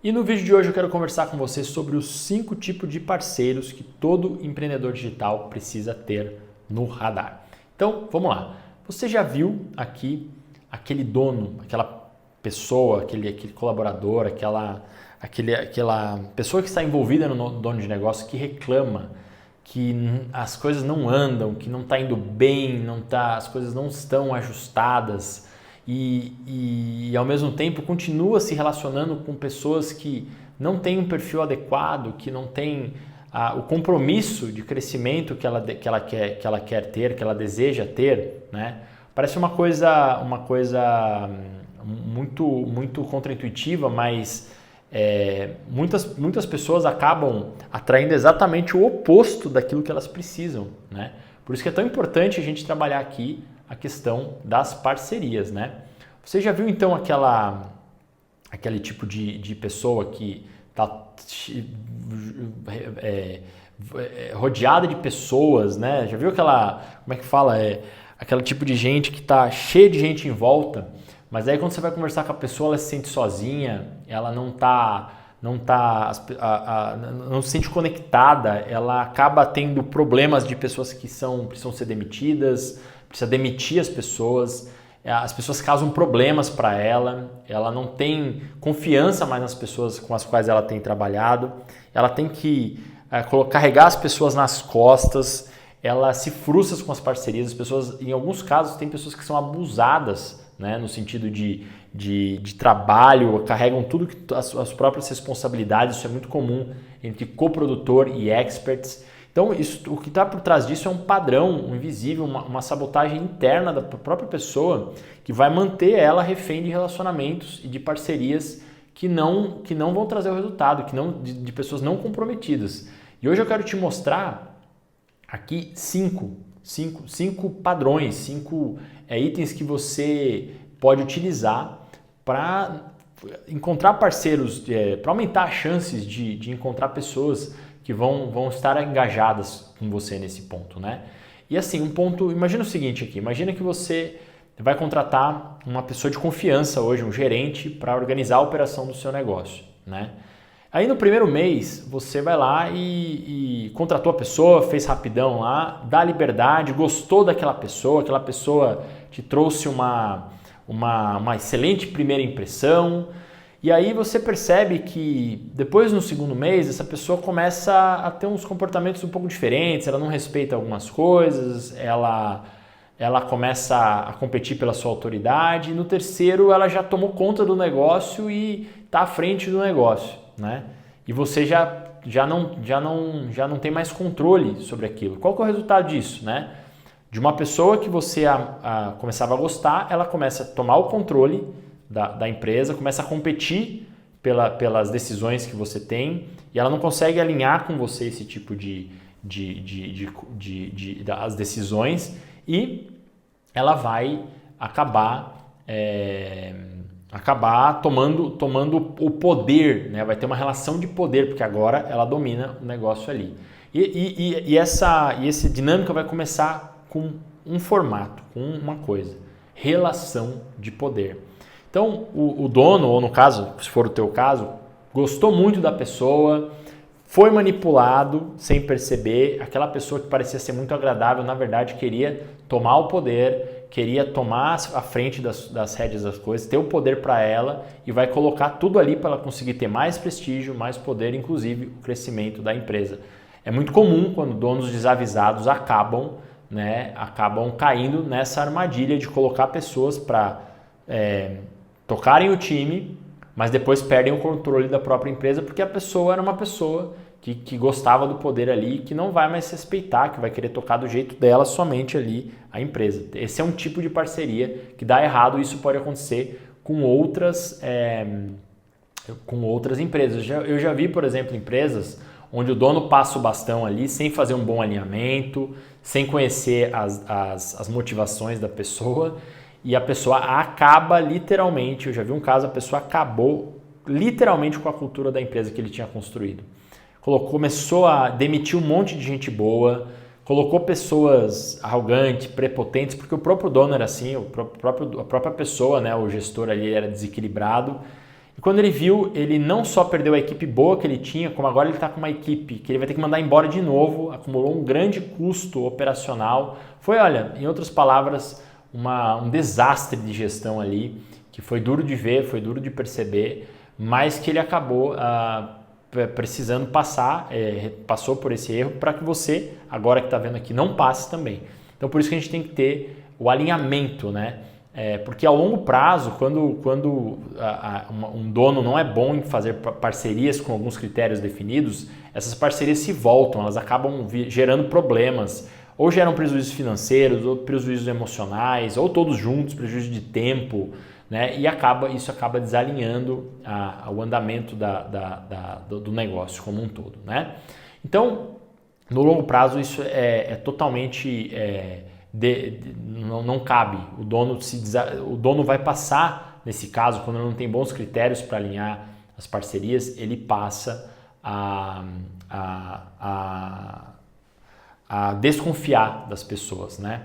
E no vídeo de hoje eu quero conversar com você sobre os 5 tipos de parceiros que todo empreendedor digital precisa ter no radar. Então, vamos lá. Você já viu aqui aquele dono, aquela pessoa, aquele colaborador, aquela pessoa que está envolvida no dono de negócio que reclama que as coisas não andam, que não está indo bem, as coisas não estão ajustadas e ao mesmo tempo continua se relacionando com pessoas que não têm um perfil adequado, que não têm o compromisso de crescimento que ela quer ter, que ela deseja ter, né? Parece uma coisa muito contraintuitiva, mas muitas pessoas acabam atraindo exatamente o oposto daquilo que elas precisam, né? Por isso que é tão importante a gente trabalhar aqui a questão das parcerias, né? Você já viu então aquele tipo de pessoa que está rodeada de pessoas, né? Já viu como é que fala? Aquele tipo de gente que está cheia de gente em volta, mas aí quando você vai conversar com a pessoa, ela se sente sozinha, ela não se sente conectada, ela acaba tendo problemas de pessoas que precisam ser demitidas, precisa demitir as pessoas causam problemas para ela não tem confiança mais nas pessoas com as quais ela tem trabalhado, ela tem que carregar as pessoas nas costas, ela se frustra com as parcerias, as pessoas, em alguns casos, tem pessoas que são abusadas, né, no sentido de trabalho, carregam tudo que as próprias responsabilidades, isso é muito comum entre coprodutor e experts. Então, o que está por trás disso é um padrão, um invisível, uma sabotagem interna da própria pessoa que vai manter ela refém de relacionamentos e de parcerias que não vão trazer o resultado, de pessoas não comprometidas. E hoje eu quero te mostrar aqui cinco padrões, 5 itens que você pode utilizar para encontrar parceiros, para aumentar as chances de encontrar pessoas que vão estar engajadas com você nesse ponto, né? E assim, imagina o seguinte aqui, imagina que você vai contratar uma pessoa de confiança hoje, um gerente, para organizar a operação do seu negócio, né? Aí no primeiro mês você vai lá e contratou a pessoa, fez rapidão lá, dá liberdade, gostou daquela pessoa, aquela pessoa te trouxe uma excelente primeira impressão, e aí você percebe que depois no segundo mês essa pessoa começa a ter uns comportamentos um pouco diferentes, ela não respeita algumas coisas, ela começa a competir pela sua autoridade, e no terceiro ela já tomou conta do negócio e está à frente do negócio, né? E você já não tem mais controle sobre aquilo. Qual que é o resultado disso, né? De uma pessoa que você começava a gostar, ela começa a tomar o controle da empresa, começa a competir pelas decisões que você tem e ela não consegue alinhar com você esse tipo das decisões e ela vai acabar tomando o poder, né? Vai ter uma relação de poder, porque agora ela domina o negócio ali. E essa dinâmica vai começar com um formato, com uma coisa, relação de poder. Então, o dono, ou no caso, se for o teu caso, gostou muito da pessoa, foi manipulado sem perceber, aquela pessoa que parecia ser muito agradável, na verdade queria tomar o poder, queria tomar a frente das rédeas das coisas, ter o poder para ela e vai colocar tudo ali para ela conseguir ter mais prestígio, mais poder, inclusive o crescimento da empresa. É muito comum quando donos desavisados acabam caindo nessa armadilha de colocar pessoas para tocarem o time, mas depois perdem o controle da própria empresa porque a pessoa era uma pessoa que gostava do poder ali, que não vai mais respeitar, que vai querer tocar do jeito dela somente ali a empresa. Esse é um tipo de parceria que dá errado e isso pode acontecer com outras empresas. Eu já vi, por exemplo, empresas onde o dono passa o bastão ali sem fazer um bom alinhamento, sem conhecer as motivações da pessoa e a pessoa acaba literalmente, eu já vi um caso, a pessoa acabou literalmente com a cultura da empresa que ele tinha construído. Começou a demitir um monte de gente boa, colocou pessoas arrogantes, prepotentes, porque o próprio dono era assim, a própria pessoa, né, o gestor ali era desequilibrado E quando ele viu, ele não só perdeu a equipe boa que ele tinha, como agora ele está com uma equipe que ele vai ter que mandar embora de novo, acumulou um grande custo operacional. Foi, olha, em outras palavras, um desastre de gestão ali, que foi duro de ver, foi duro de perceber, mas que ele acabou precisando passou por esse erro para que você, agora que está vendo aqui, não passe também. Então por isso que a gente tem que ter o alinhamento, né? Porque ao longo prazo, quando um dono não é bom em fazer parcerias com alguns critérios definidos, essas parcerias se voltam, elas acabam gerando problemas, ou geram prejuízos financeiros, ou prejuízos emocionais, ou todos juntos, prejuízo de tempo, né? E isso acaba desalinhando o andamento do negócio como um todo, né? Então, no longo prazo, isso é totalmente... não cabe. O dono vai passar, nesse caso, quando não tem bons critérios para alinhar as parcerias, ele passa a desconfiar das pessoas, né?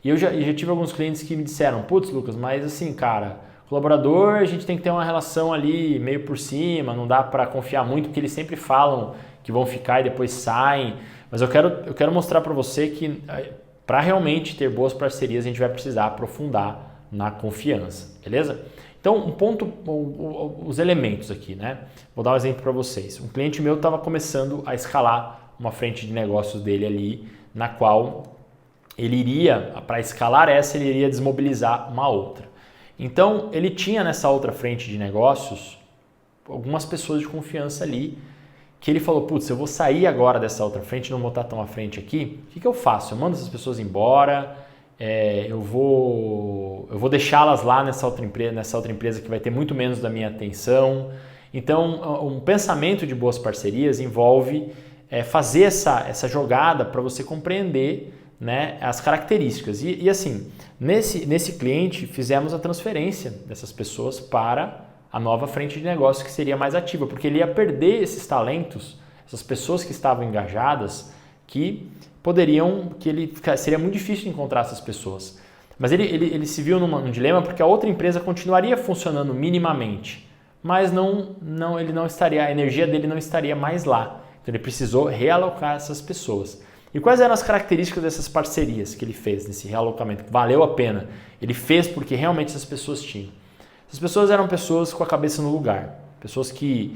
E eu já tive alguns clientes que me disseram, putz, Lucas, mas assim, cara, colaborador, a gente tem que ter uma relação ali meio por cima, não dá para confiar muito, porque eles sempre falam que vão ficar e depois saem. Mas eu quero mostrar para você que para realmente ter boas parcerias, a gente vai precisar aprofundar na confiança, beleza? Então, os elementos aqui, né? Vou dar um exemplo para vocês. Um cliente meu estava começando a escalar uma frente de negócios dele ali, na qual ele iria, para escalar ele iria desmobilizar uma outra. Então, ele tinha nessa outra frente de negócios algumas pessoas de confiança ali, que ele falou, putz, eu vou sair agora dessa outra frente, não vou estar tão à frente aqui, o que eu faço? Eu mando essas pessoas embora, eu vou deixá-las lá nessa outra empresa que vai ter muito menos da minha atenção. Então, um pensamento de boas parcerias envolve fazer essa jogada para você compreender, né, as características. E assim, nesse cliente, fizemos a transferência dessas pessoas para a nova frente de negócio que seria mais ativa, porque ele ia perder esses talentos, essas pessoas que estavam engajadas, que seria muito difícil encontrar essas pessoas. Mas ele se viu num dilema porque a outra empresa continuaria funcionando minimamente, mas ele não estaria, a energia dele não estaria mais lá. Então ele precisou realocar essas pessoas. E quais eram as características dessas parcerias que ele fez nesse realocamento? Valeu a pena. Ele fez porque realmente essas pessoas tinham. Essas pessoas eram pessoas com a cabeça no lugar, pessoas que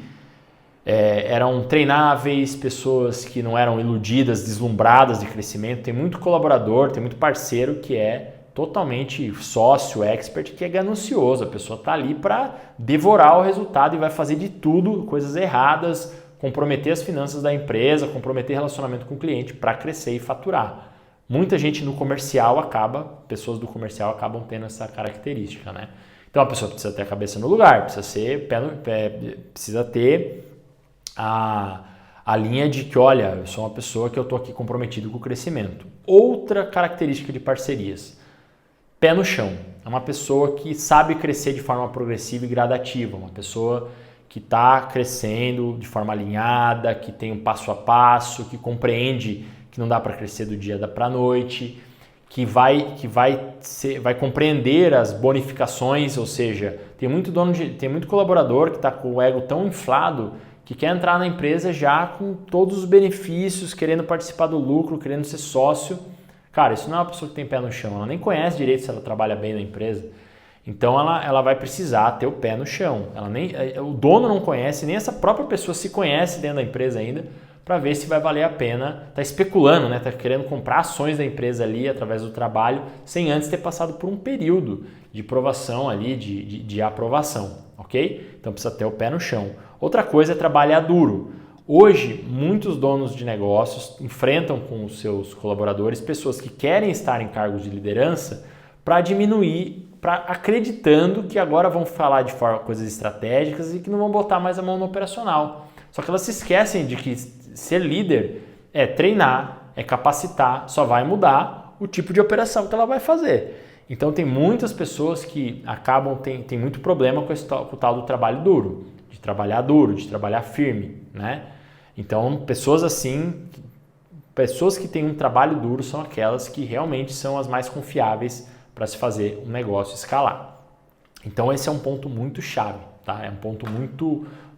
eram treináveis, pessoas que não eram iludidas, deslumbradas de crescimento. Tem muito colaborador, tem muito parceiro que é totalmente sócio, expert, que é ganancioso. A pessoa está ali para devorar o resultado e vai fazer de tudo, coisas erradas, comprometer as finanças da empresa, comprometer relacionamento com o cliente para crescer e faturar. Muita gente no comercial pessoas do comercial acabam tendo essa característica, né? Então a pessoa precisa ter a cabeça no lugar, precisa ter a linha de que, olha, eu sou uma pessoa que eu estou aqui comprometido com o crescimento. Outra característica de parcerias, pé no chão. É uma pessoa que sabe crescer de forma progressiva e gradativa, uma pessoa que está crescendo de forma alinhada, que tem um passo a passo, que compreende que não dá para crescer do dia para a noite, que vai compreender as bonificações, ou seja, tem muito colaborador que está com o ego tão inflado que quer entrar na empresa já com todos os benefícios, querendo participar do lucro, querendo ser sócio. Cara, isso não é uma pessoa que tem pé no chão, ela nem conhece direito se ela trabalha bem na empresa. Então ela vai precisar ter o pé no chão. O dono não conhece, nem essa própria pessoa se conhece dentro da empresa ainda, para ver se vai valer a pena. Está especulando, né? Está querendo comprar ações da empresa ali através do trabalho, sem antes ter passado por um período de provação ali, de aprovação, ok? Então precisa ter o pé no chão. Outra coisa é trabalhar duro. Hoje, muitos donos de negócios enfrentam com os seus colaboradores pessoas que querem estar em cargos de liderança para diminuir, acreditando que agora vão falar de coisas estratégicas e que não vão botar mais a mão no operacional. Só que elas se esquecem de que ser líder é treinar, é capacitar, só vai mudar o tipo de operação que ela vai fazer. Então tem muitas pessoas que tem muito problema com o tal do trabalho duro, de trabalhar firme, né? Então pessoas assim, pessoas que têm um trabalho duro são aquelas que realmente são as mais confiáveis para se fazer um negócio escalar. Então esse é um ponto muito chave, tá? É um ponto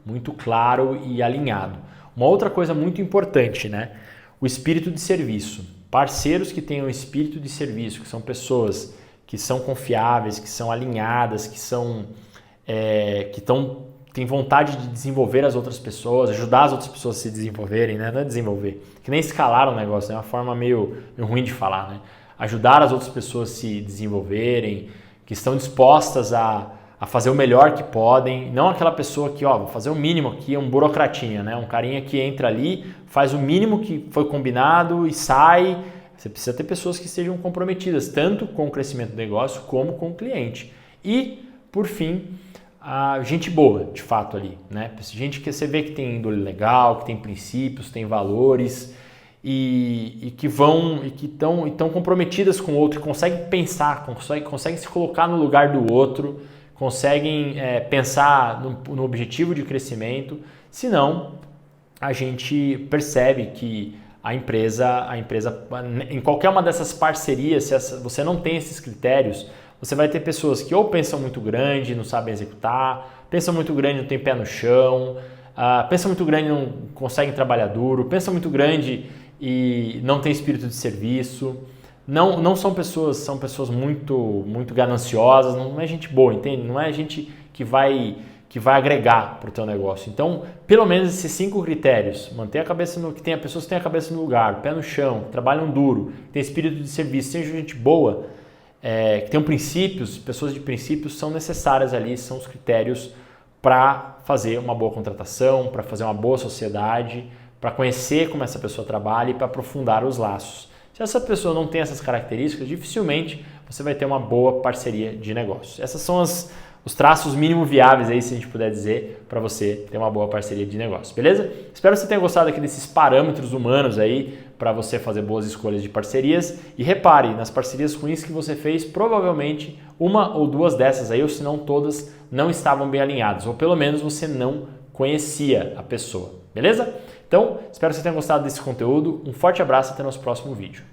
muito claro e alinhado. Uma outra coisa muito importante, né? O espírito de serviço. Parceiros que tenham espírito de serviço, que são pessoas que são confiáveis, que são alinhadas, que têm vontade de desenvolver as outras pessoas, ajudar as outras pessoas a se desenvolverem, né? Não é desenvolver, que nem escalar o negócio, é uma forma meio ruim de falar, né? Ajudar as outras pessoas a se desenvolverem, que estão dispostas a fazer o melhor que podem, não aquela pessoa que, vou fazer o mínimo aqui, é um burocratinha, né? Um carinha que entra ali, faz o mínimo que foi combinado e sai. Você precisa ter pessoas que estejam comprometidas, tanto com o crescimento do negócio como com o cliente. E, por fim, a gente boa, de fato, ali, né? Gente que você vê que tem índole legal, que tem princípios, tem valores e que estão comprometidas com o outro, que conseguem pensar, conseguem se colocar no lugar do outro, conseguem pensar no objetivo de crescimento. Senão, a gente percebe que a empresa, em qualquer uma dessas parcerias, se você não tem esses critérios, você vai ter pessoas que ou pensam muito grande, não sabem executar, pensam muito grande, não tem pé no chão, pensam muito grande, não conseguem trabalhar duro, pensam muito grande e não tem espírito de serviço. Não são pessoas muito gananciosas, não é gente boa, entende? Não é gente que vai agregar para o teu negócio. Então, pelo menos esses 5 critérios, manter a cabeça que tenha pessoas que tenham a cabeça no lugar, pé no chão, que trabalham duro, que tem espírito de serviço, seja gente boa, que tenham princípios, pessoas de princípios são necessárias ali, são os critérios para fazer uma boa contratação, para fazer uma boa sociedade, para conhecer como essa pessoa trabalha e para aprofundar os laços. Se essa pessoa não tem essas características, dificilmente você vai ter uma boa parceria de negócio. Essas são os traços mínimo viáveis aí, se a gente puder dizer, para você ter uma boa parceria de negócio, beleza? Espero que você tenha gostado aqui desses parâmetros humanos aí para você fazer boas escolhas de parcerias. E repare, nas parcerias ruins que você fez, provavelmente uma ou duas dessas aí, ou se não todas, não estavam bem alinhadas, ou pelo menos você não conhecia a pessoa, beleza? Então, espero que você tenha gostado desse conteúdo. Um forte abraço e até nosso próximo vídeo.